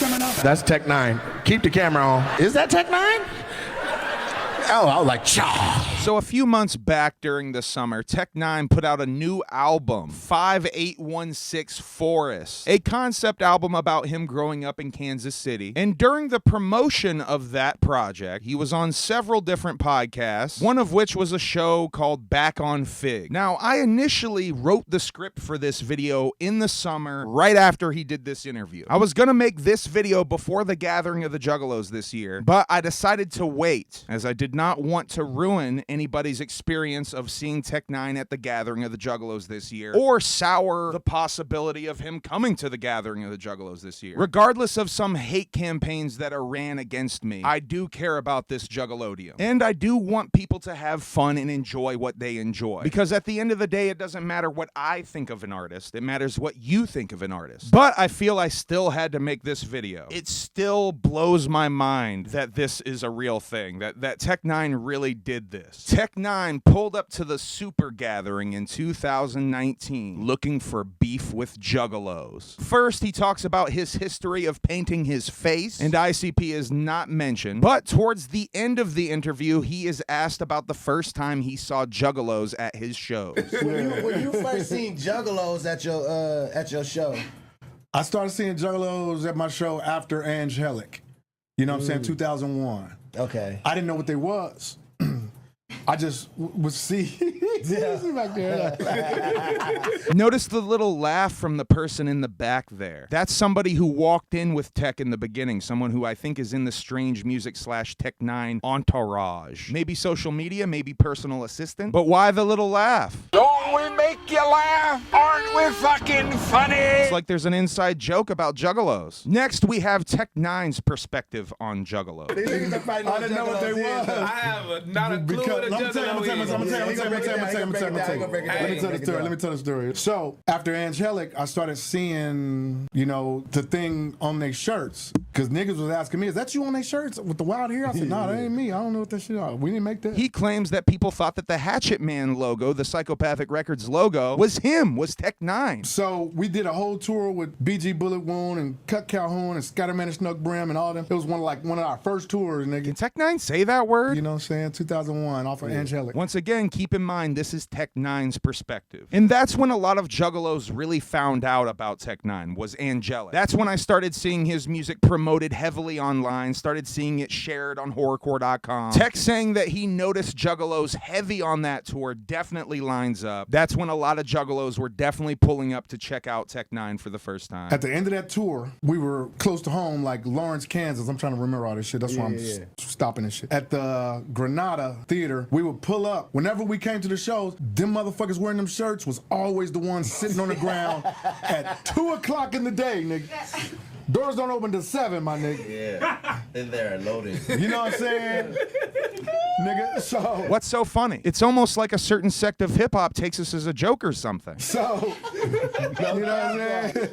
coming up. That's Tech 9. Keep the camera on. Is that Tech 9? Oh, I was like, Chaw. So a few months back during the summer, Tech 9 put out a new album, 5816 Forest, a concept album about him growing up in Kansas City. And during the promotion of that project, he was on several different podcasts, one of which was a show called Back on Fig. Now, I initially wrote the script for this video in the summer, right after he did this interview. I was gonna make this video before the Gathering of the Juggalos this year, but I decided to wait, as I did not want to ruin anybody's experience of seeing Tech 9 at the Gathering of the Juggalos this year, or sour the possibility of him coming to the Gathering of the Juggalos this year. Regardless of some hate campaigns that are ran against me, I do care about this Juggalodium. And I do want people to have fun and enjoy what they enjoy. Because at the end of the day, it doesn't matter what I think of an artist, it matters what you think of an artist. But I feel I still had to make this video. It still blows my mind that this is a real thing, that Tech 9 really did this. Tech 9 pulled up to the Super Gathering in 2019 looking for beef with Juggalos. First, he talks about his history of painting his face, and ICP is not mentioned, but towards the end of the interview, he is asked about the first time he saw Juggalos at his shows. When you first seen Juggalos at your show? I started seeing Juggalos at my show after Angelic. You know what I'm saying? 2001. Okay. I didn't know what they was. I just would see. Back there. Notice the little laugh from the person in the back there. That's somebody who walked in with Tech in the beginning, someone who I think is in the Strange Music / Tech 9 entourage. Maybe social media, maybe personal assistant, but why the little laugh? Don't we make you laugh? Aren't we fucking funny? It's like there's an inside joke about Juggalos. Next, we have Tech 9's perspective on Juggalos. I didn't know what they was. I have not a clue what a Juggalo is. Let me tell the story. So after Angelic, I started seeing, you know, the thing on their shirts. Because niggas was asking me, is that you on their shirts with the wild hair? I said, nah, that ain't me. I don't know what that shit is. We didn't make that. He claims that people thought that the Hatchet Man logo, the Psychopathic Records logo, was him, was Tech 9. So we did a whole tour with BG Bullet Wound and Cut Calhoun and Scatterman and Snuck Brim and all them. It was one of our first tours, nigga. Can Tech 9 say that word? You know what I'm saying? 2001, off of Angelic. Once again, keep in mind, this is Tech 9's perspective. And that's when a lot of Juggalos really found out about Tech 9, was Angelic. That's when I started seeing his music promoted heavily online, started seeing it shared on horrorcore.com. Tech saying that he noticed Juggalos heavy on that tour definitely lines up. That's when a lot of Juggalos were definitely pulling up to check out Tech 9 for the first time. At the end of that tour, we were close to home, like Lawrence, Kansas. I'm trying to remember all this shit. That's why I'm stopping this shit. At the Granada Theater, we would pull up. Whenever we came to the shows, them motherfuckers wearing them shirts was always the ones sitting on the ground at 2 o'clock in the day, nigga. Doors don't open till 7, my nigga. Yeah, in there loading. You know what I'm saying? Nigga, so. What's so funny? It's almost like a certain sect of hip-hop takes us as a joke or something. So, you know what I'm saying?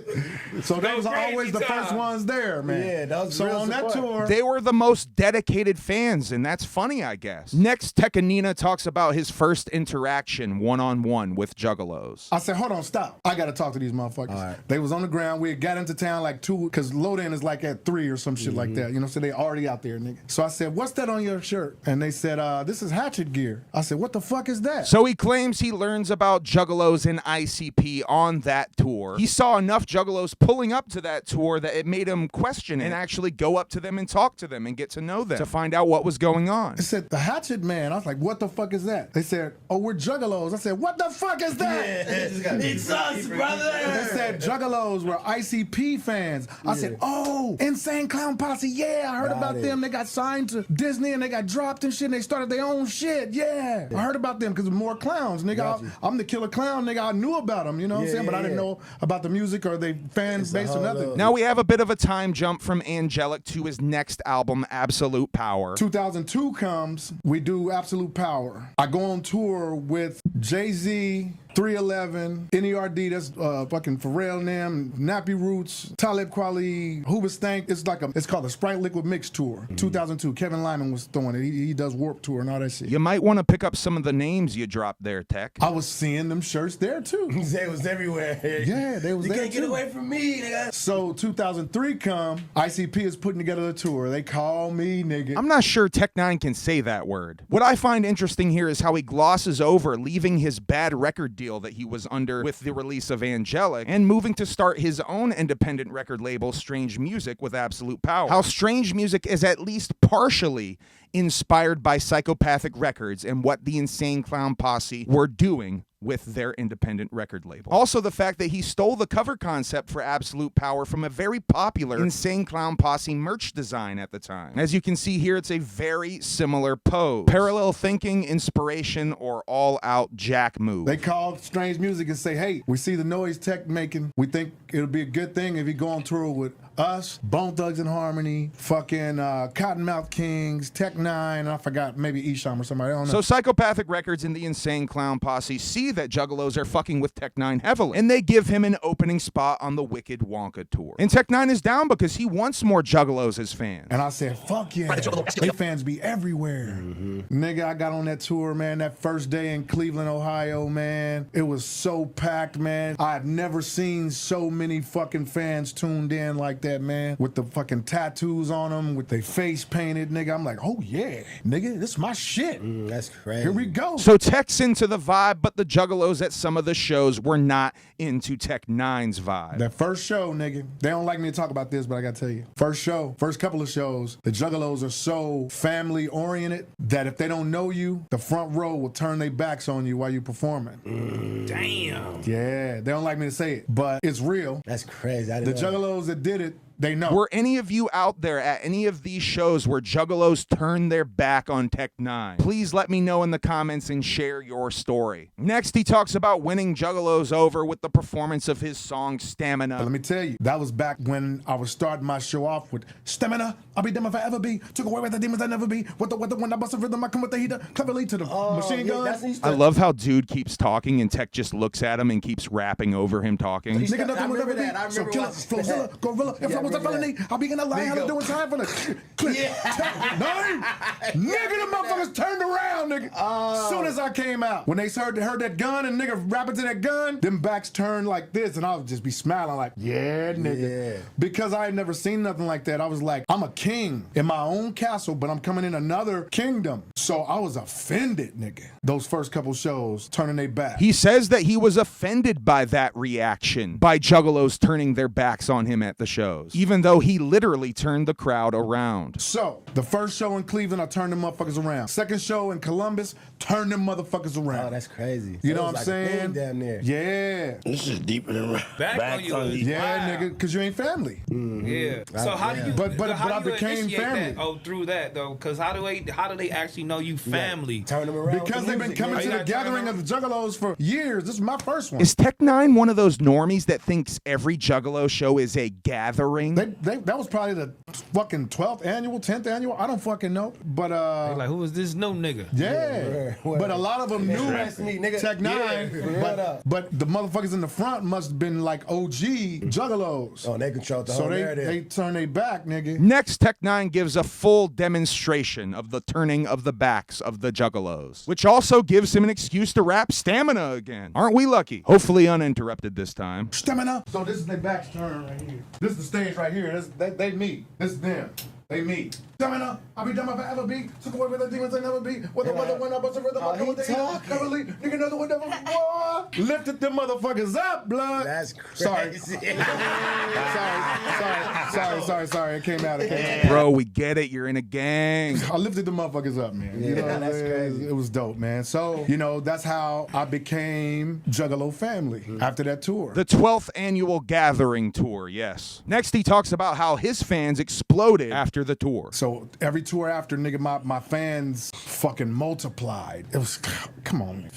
So those are always the first ones there, man. Yeah, that was so real on that tour. They were the most dedicated fans, and that's funny, I guess. Next, Tekanina talks about his first interaction one-on-one with Juggalos. I said, hold on, stop. I got to talk to these motherfuckers. All right. They was on the ground. We had got into town like 2, because load-in is like at 3 or some shit like that. You know, so they already out there, nigga. So I said, what's that on your shirt? And they said, this is Hatchet gear. I said, what the fuck is that? So he claims he learns about Juggalos and ICP on that tour. He saw enough Juggalos pulling up to that tour that it made him question it and actually go up to them and talk to them and get to know them to find out what was going on. They said, the Hatchet Man. I was like, what the fuck is that? They said, oh, we're Juggalos. I said, what the fuck is that? Yeah, it's us, brother. They said Juggalos were ICP fans. I said, oh, Insane Clown Posse. Yeah, I heard about them. They got signed to Disney and they got dropped and shit and they started their own shit. Yeah. I heard about them because of more clowns, nigga. I'm the killer clown, nigga. I knew about them, you know what I'm saying? But I didn't know about the music or they fan base or nothing. Now we have a bit of a time jump from Angelic to his next album, Absolute Power. 2002 comes, we do Absolute Power. I go on tour with Jay-Z, 311, NERD, that's fucking Pharrell Nam, Nappy Roots, Talib Kweli, Hoobastank. It's called the Sprite Liquid Mix Tour. 2002. Kevin Lyman was throwing it. He does Warp Tour and all that shit. You might want to pick up some of the names you dropped there, Tech. I was seeing them shirts there too. They was everywhere. Yeah, they was you there can't get too. away from me, nigga. So 2003 come, ICP is putting together the tour. They call me, nigga. I'm not sure Tech9 can say that word. What I find interesting here is how he glosses over leaving his bad record deal that he was under with the release of Angelic and moving to start his own independent record label, Strange Music, with Absolute Power. How Strange Music is at least partially inspired by Psychopathic Records and what the Insane Clown Posse were doing with their independent record label. Also, the fact that he stole the cover concept for Absolute Power from a very popular Insane Clown Posse merch design at the time. As you can see here, it's a very similar pose. Parallel thinking, inspiration, or all-out Jack move. They call Strange Music and say, hey, we see the noise Tech making. We think it'll be a good thing if he go on tour with us, Bone Thugs and Harmony, fucking Cottonmouth Kings, Tech9, and I forgot, maybe Esham or somebody, I don't know. So Psychopathic Records and the Insane Clown Posse see that Juggalos are fucking with Tech9 heavily, and they give him an opening spot on the Wicked Wonka tour. And Tech9 is down because he wants more Juggalos as fans. And I said, fuck yeah, they fans be everywhere. Nigga, I got on that tour, man, that first day in Cleveland, Ohio, man. It was so packed, man. I've never seen so many fucking fans tuned in like that, man, with the fucking tattoos on them, with their face painted, nigga. I'm like, oh yeah, nigga, this is my shit. That's crazy. Here we go. So Tech's into the vibe, but the Juggalos at some of the shows were not into Tech9's vibe. That first show, nigga, they don't like me to talk about this, but I gotta tell you. First couple of shows, the Juggalos are so family oriented that if they don't know you, the front row will turn their backs on you while you're performing. Damn. Yeah, they don't like me to say it, but it's real. That's crazy. I The didn't know. Juggalos that did it, they know. Were any of you out there at any of these shows where Juggalos turned their back on Tech9? Please let me know in the comments and share your story. Next, he talks about winning Juggalos over with the performance of his song Stamina. But let me tell you, that was back when I was starting my show off with Stamina, I'll be them if I ever be, took away with the demons I never be, with the when I bust a rhythm, I come with the heater, cleverly to the machine gun. I love how dude keeps talking and Tech just looks at him and keeps rapping over him talking. Nigga, nothing will ever be. I So remember killer, watching Flowzilla, that. Gorilla, if I was a felony, I'll be gonna lie, how to do it time for the clip. Nine. Nigga, the motherfuckers turned around, nigga. Soon as I came out. When they heard that gun and nigga rapping to that gun, them backs turned like this and I would just be smiling like, yeah, nigga. Yeah. Because I had never seen nothing like that. I was like, I'm a king in my own castle, but I'm coming in another kingdom. So I was offended, nigga. Those first couple shows, turning their back. He says that he was offended by that reaction, by Juggalos turning their backs on him at the shows, even though he literally turned the crowd around. So, the first show in Cleveland, I turned them motherfuckers around. Second show in Columbus, turned them motherfuckers around. Oh, that's crazy. You So know it what I'm was like a thing saying? Down there. Yeah. This is deeper than Back on you. Yeah, Wow. nigga, because you ain't family. Yeah. So how do you? But how I do you became initiate family. That? Oh, through that though, because how do they actually know you family? Turn them around. Because they've been coming right? to You the gotta turn Gathering them of the Juggalos for years. This is my first one. Is Tech9 one of those normies that thinks every Juggalo show is a gathering? That was probably the fucking 12th annual, 10th annual. I don't fucking know. But They like, who is this no nigga? yeah. Word. But a lot of them knew Trust me, nigga. Tech9. Yeah. But the motherfuckers in the front must have been like OG Juggalos. Oh, they controlled the So whole they narrative. turn their back, nigga. Next, Tech9 gives a full demonstration of the turning of the backs of the Juggalos, which also gives him an excuse to rap Stamina again. Aren't we lucky? Hopefully uninterrupted this time. Stamina. So this is their back's turn right here. This is the stage right here. They meet. This is them. They meet. Stamina, I'll be dumb if I ever be. Took away with the demons I never be. With the weather when I bust a rhythm, I come with the heat. Heavily, nigga, another one never what? Lifted them motherfuckers up, blood. That's Sorry. crazy. Sorry. It came out. Bro, we get it. You're in a gang. I lifted the motherfuckers up, man. You know what I'm that's saying? crazy. It was dope, man. So, that's how I became Juggalo family after that tour. The 12th annual Gathering Tour, yes. Next, he talks about how his fans exploded after the tour. So every tour after, nigga, my fans fucking multiplied. It was, come on,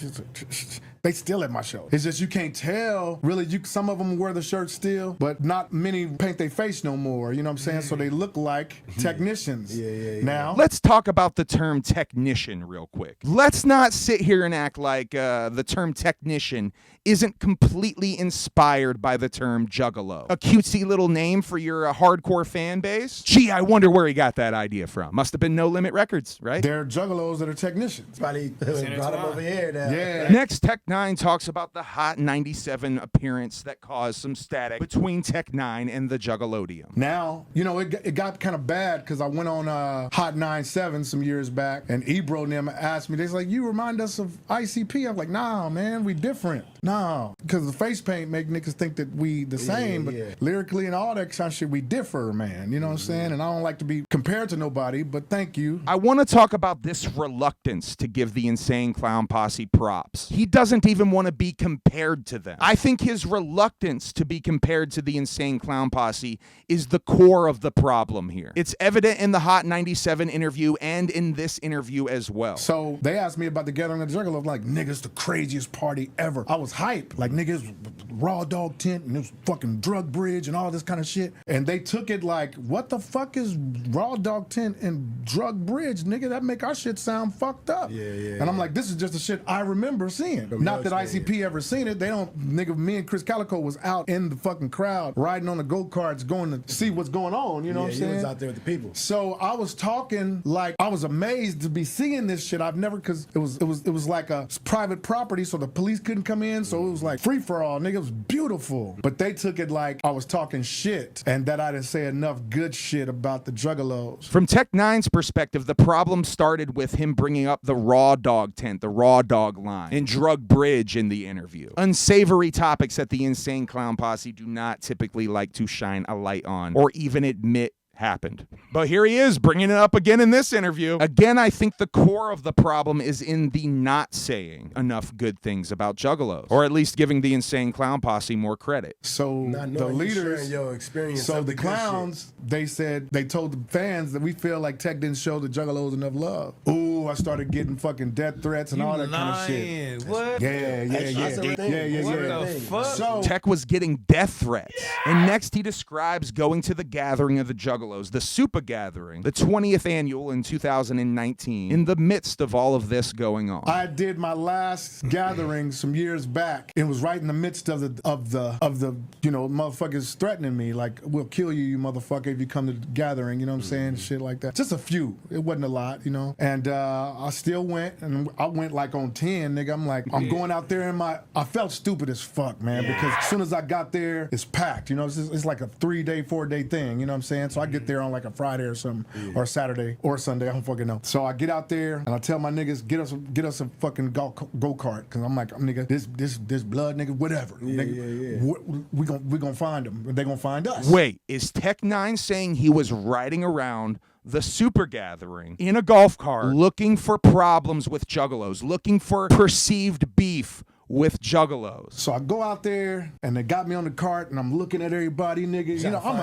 They still at my show. It's just you can't tell. Really, some of them wear the shirt still, but not many paint their face no more. You know what I'm saying? So they look like technicians. Now, let's talk about the term technician real quick. Let's not sit here and act like the term technician isn't completely inspired by the term juggalo. A cutesy little name for your hardcore fan base? Gee, I wonder where he got that idea from. Must have been No Limit Records, right? they're juggalos that are technicians. Probably brought him over here now. Yeah. Next, Tech N9ne talks about the Hot 97 appearance that caused some static between Tech N9ne and the Juggalodium. Now, you know, it got kind of bad because I went on Hot 97 some years back, and Ebro and them asked me, they're like, you remind us of ICP. I'm like, nah, man, we different. Nah, because the face paint make niggas think that we the same, but lyrically and all that kind of shit, we differ, man. You know what I'm saying? And I don't like to be compared to nobody, but thank you. I want to talk about this reluctance to give the Insane Clown Posse props. He doesn't even want to be compared to them. I think his reluctance to be compared to the Insane Clown Posse is the core of the problem here. It's evident in the Hot 97 interview and in this interview as well. So they asked me about the Gathering of the Juggalos. I'm like, niggas, the craziest party ever. I was hype. Like, niggas, raw dog tent and this fucking drug bridge and all this kind of shit. And they took it like, what the fuck is raw dog tent and drug bridge, nigga? That make our shit sound fucked up. And I'm like, this is just the shit I remember seeing. Not that ICP ever seen it. They don't, nigga, me and Chris Calico was out in the fucking crowd riding on the go-karts going to see what's going on, you know what I'm saying? He was out there with the people. So I was talking like I was amazed to be seeing this shit. I've never, cause it was like a private property, so the police couldn't come in, so it was like free for all, nigga. It was beautiful. But they took it like I was talking shit and that I didn't say enough good shit about the Juggalos. From Tech N9ne's perspective, the problem started with him bringing up the raw dog tent, the raw dog line, and drug bridge in the interview. Unsavory topics that the Insane Clown Posse do not typically like to shine a light on or even admit happened. But here he is bringing it up again in this interview. Again, I think the core of the problem is in the not saying enough good things about Juggalos, or at least giving the Insane Clown Posse more credit. So the leaders, your experience, so the clowns, they said, they told the fans that we feel like Tech didn't show the Juggalos enough love. Ooh, I started getting fucking death threats and all that kind of shit. What? Yeah. What the fuck? So Tech was getting death threats. And next he describes going to the Gathering of the Juggalos, the Soopa Gathering, the 20th annual in 2019, in the midst of all of this going on. I did my last gathering some years back. It was right in the midst of the you know, motherfuckers threatening me, like, we'll kill you, you motherfucker, if you come to the gathering, you know what I'm saying? Shit like that. Just a few. It wasn't a lot, you know? And I still went, and I went like on 10, nigga. I'm like, I'm going out there in I felt stupid as fuck, man, because as soon as I got there, it's packed, you know? It's like a 3-day, 4-day thing, you know what I'm saying? So I get there on like a Friday or something, or Saturday or Sunday, I don't fucking know. So I get out there and I tell my niggas, get us a fucking go-kart, because I'm like, nigga, this blood, nigga, whatever. We gonna find them. They gonna find us. Wait, is Tech N9ne saying he was riding around the Super Gathering in a golf cart looking for problems with Juggalos, looking for perceived beef with Juggalos? So I go out there and they got me on the cart and I'm looking at everybody, nigga. You know, I'm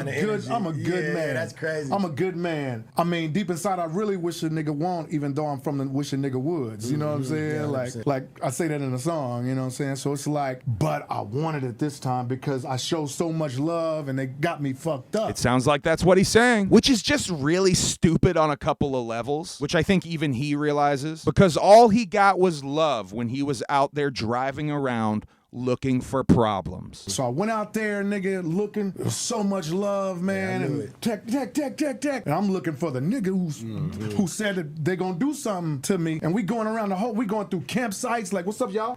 a good man. That's crazy. I'm a good man. I mean, deep inside, I really wish a nigga won't, even though I'm from the wish a nigga woods. You know what I'm saying? Like I say that in a song, you know what I'm saying? So it's like, but I wanted it this time because I showed so much love and they got me fucked up. It sounds like that's what he's saying, which is just really stupid on a couple of levels, which I think even he realizes, because all he got was love when he was out there driving around looking for problems. So I went out there, nigga, looking. There was so much love, man. And tech. And I'm looking for the nigga who said that they gonna do something to me. And we going around we going through campsites. Like, what's up, y'all?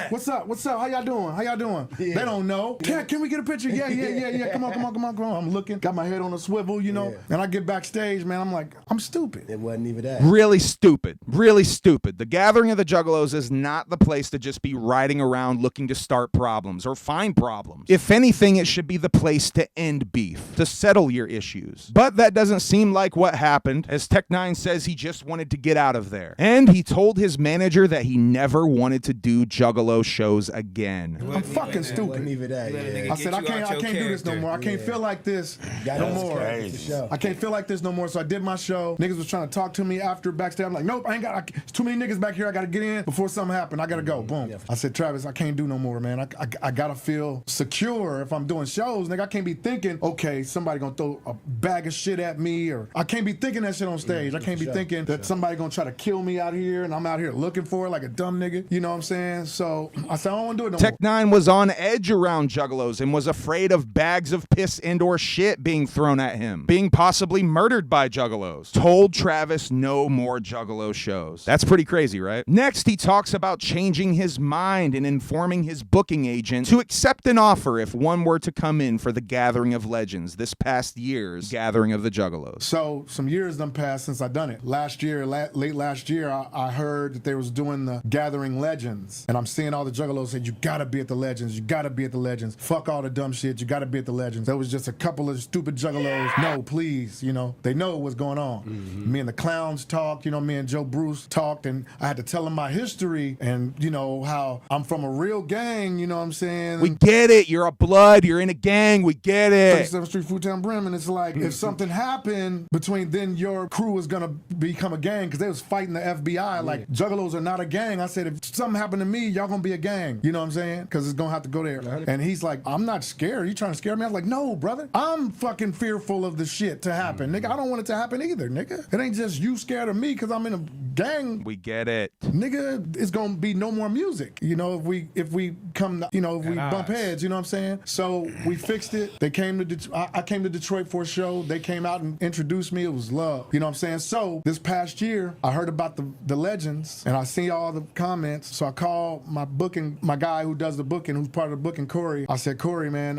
What's up? How y'all doing? They don't know. Can we get a picture? Yeah. Come on. I'm looking. Got my head on a swivel, you know. And I get backstage, man. I'm like, I'm stupid. It wasn't even that. Really stupid. The Gathering of the Juggalos is not the place to just be riding around around looking to start problems or find problems. If anything, it should be the place to end beef, to settle your issues. But that doesn't seem like what happened, as Tech9 says he just wanted to get out of there. And he told his manager that he never wanted to do Juggalo shows again. I'm fucking stupid. I said I can't do this no more. I can't feel like this no more. I can't feel like this no more. So I did my show. Niggas was trying to talk to me after backstage. I'm like, nope, I ain't got. There's too many niggas back here. I gotta get in before something happen. I gotta go. Boom. I said, Travis, I can't do no more, man. I gotta feel secure if I'm doing shows. Nigga, I can't be thinking, okay, somebody gonna throw a bag of shit at me, or I can't be thinking that shit on stage. I can't be thinking that somebody gonna try to kill me out here and I'm out here looking for it like a dumb nigga. You know what I'm saying? So I said, I don't wanna do it no more. Tech9 was on edge around Juggalos and was afraid of bags of piss and or shit being thrown at him, being possibly murdered by Juggalos. Told Travis no more Juggalo shows. That's pretty crazy, right? Next, he talks about changing his mind and informing his booking agent to accept an offer if one were to come in for the Gathering of Legends, this past year's Gathering of the Juggalos. So some years done passed since I done it. Last year, late last year, I heard that they was doing the Gathering Legends, and I'm seeing all the Juggalos say, you gotta be at the Legends, you gotta be at the Legends. Fuck all the dumb shit, you gotta be at the Legends. There was just a couple of stupid Juggalos. No, please, you know, they know what's going on. Me and the clowns talked, you know, me and Joe Bruce talked, and I had to tell them my history and, you know, how I'm from a real gang, you know what I'm saying? We get it. You're a blood. You're in a gang. We get it. 37th Street, Foodtown, Bremen. It's like, if something happened between then, your crew was gonna become a gang, because they was fighting the FBI. Like, Juggalos are not a gang. I said, if something happened to me, y'all gonna be a gang. You know what I'm saying? Because it's gonna have to go there. And he's like, I'm not scared. You trying to scare me? I was like, no, brother. I'm fucking fearful of the shit to happen. Nigga, I don't want it to happen either, nigga. It ain't just you scared of me because I'm in a gang. We get it. Nigga, it's gonna be no more music. You know, if we come, you know, if we bump heads, you know what I'm saying? So we fixed it. They came to I came to Detroit for a show. They came out and introduced me. It was love. You know what I'm saying? So this past year, I heard about the Legends, and I see all the comments. So I called my guy who does the booking, who's part of the booking, Corey. I said, Corey, man,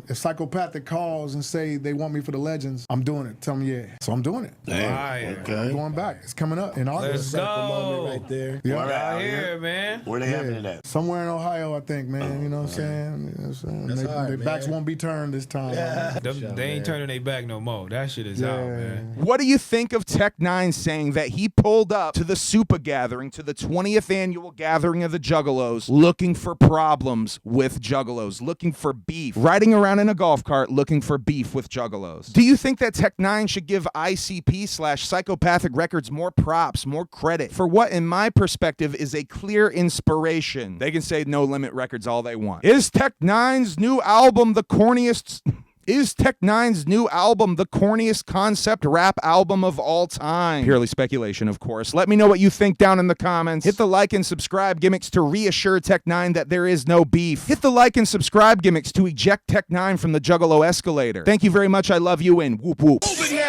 if Psychopathic calls and say they want me for the Legends, I'm doing it. Tell them yeah. So I'm doing it. Damn. Okay. I'm going back. It's coming up in August. Let's go. Right there. Yeah. Out here, man. Where they having it at? Somewhere in Ohio, I think, man. You know what I'm saying? You know what I'm saying? Their backs won't be turned this time. They ain't turning their back no more. That shit is out, man. What do you think of Tech9 saying that he pulled up to the Soopa gathering, to the 20th annual Gathering of the Juggalos, looking for problems with Juggalos, looking for beef, riding around in a golf cart looking for beef with Juggalos? Do you think that Tech9 should give ICP/Psychopathic Records more props, more credit for what, in my perspective, is a clear inspiration? They can say No Limit Records all they want. Is Tech9's new album the corniest... Is Tech9's new album the corniest concept rap album of all time? Purely speculation, of course. Let me know what you think down in the comments. Hit the like and subscribe gimmicks to reassure Tech9 that there is no beef. Hit the like and subscribe gimmicks to eject Tech9 from the Juggalo escalator. Thank you very much. I love you, and whoop whoop.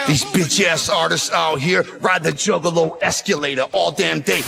These bitch ass artists out here ride the Juggalo escalator all damn day.